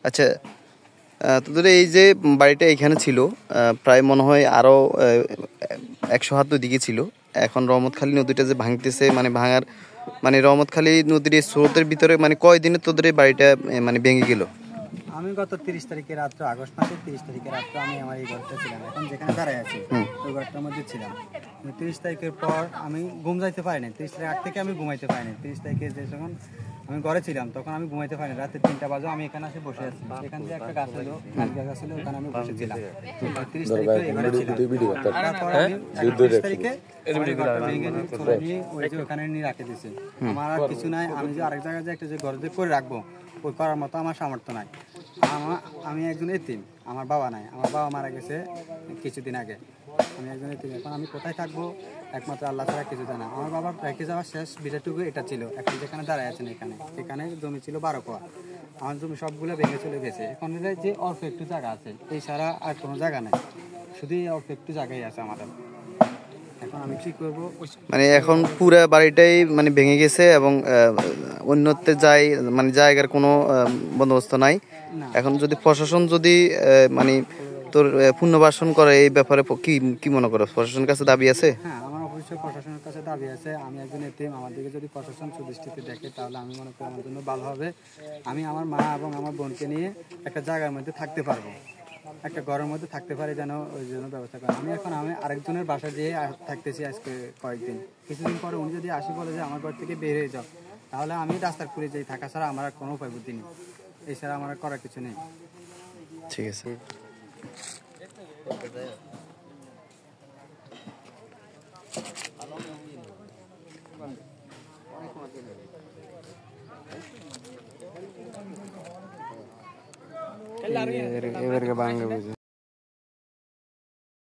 আচ্ছা, তোদের এই যে বাড়িটা এখানে ছিল, প্রায় মনে হয় আরো 100 হাত ওইদিকে ছিল। এখন রহমতখালী নদীটা যে ভাঙতেছে, মানে ভাঙার মানে রহমতখালী নদীর এই স্রোতের ভিতরে মানে কয়দিনে তোদের এই বাড়িটা মানে ভেঙে গেল? আমি গত 30 তারিখে রাত্রে, আগস্ট মাসের 30 তারিখে রাত্রে আমি আমার এই ঘরটা ছিলাম, এখন যেখানে দাঁড়ায় আছি ওই ঘরটার মধ্যে ছিলাম। 30 তারিখের পর আমি ঘুম যাইতে পারিনি, 30 তারিখ আগ থেকে আমি ঘুমাইতে পারিনি। 30 তারিখে যখন আমি ঘরে ছিলাম তখন আমি ঘুমাইতে পারিনি, রাতে 3টা বাজে আমি এখানে এসে বসে আছি। এখান থেকে একটা গাছ হলো, নারকেল গাছ ছিল, ওখানে আমি বসেছিলাম। 30 তারিখে এখানে ছিলাম। তারপর আমি 31 তারিখে ওই যে ওখানে নিয়ে রাখে দিয়েছে। আমার আর কিছু নাই, আমি যে আরেক জায়গায় যে একটা যে ঘরে যে করে রাখবো ওই করার মতো আমার সামর্থ্য নাই। আমি একজন এতিম, আমার বাবা নাই, আমার বাবা মারা গেছে কিছুদিন আগে। আমি একজন এতিম, এখন আমি কোথায় থাকবো একমাত্র আল্লাহ ছাড়া কিছু জানা। আমার বাবার রেখে যাওয়ার শেষ বিষয়টুকু এটা ছিল। এখন যেখানে দাঁড়ায় আছেন এখানে জমি ছিল 12 কোয়া। আমার জমি সবগুলো ভেঙে চলে গেছে। এখন যে অল্প একটু জায়গা আছে, এই ছাড়া আর কোনো জায়গা নেই, শুধু এই অল্প একটু জায়গায় আছে আমাদের। এখন আমি কি করবো? মানে এখন পুরো বাড়িটাই মানে ভেঙে গেছে এবং অন্যত্র মানে জায়গার কোনো বন্দোবস্ত নাই। এখন যদি প্রশাসন যদি মানে তোর পুনর্বাসন করে, এই ব্যাপারে কি মনে করো? প্রশাসনের কাছে দাবি আছে? হ্যাঁ, আমার অবশ্যই প্রশাসনের কাছে দাবি আছে। আমি একজন এতিম, আমার দিকে যদি প্রশাসন সুদৃষ্টিতে দেখে তাহলে আমি মনে করি আমার জন্য ভালো হবে। আমি আমার মা এবং আমার বোনকে নিয়ে একটা জায়গার মধ্যে থাকতে পারবো, একটা ঘরের মধ্যে থাকতে পারি, যেন ওই জন্য ব্যবস্থা করে। আমি আরেকজনের বাসা যেয়ে থাকতেছি আজকে কয়েকদিন। কিছুদিন পরে উনি যদি আসি বলে যে আমার ঘর থেকে বের হয়ে যাও, তাহলে আমি রাস্তার কুড়ে যাই থাকা ছাড়া আমার আর কোনো উপায় বুদ্ধি নেই। এছাড়া আমার আর করার কিছু নেই। ঠিক আছে। এবারকে বাংলা বুঝি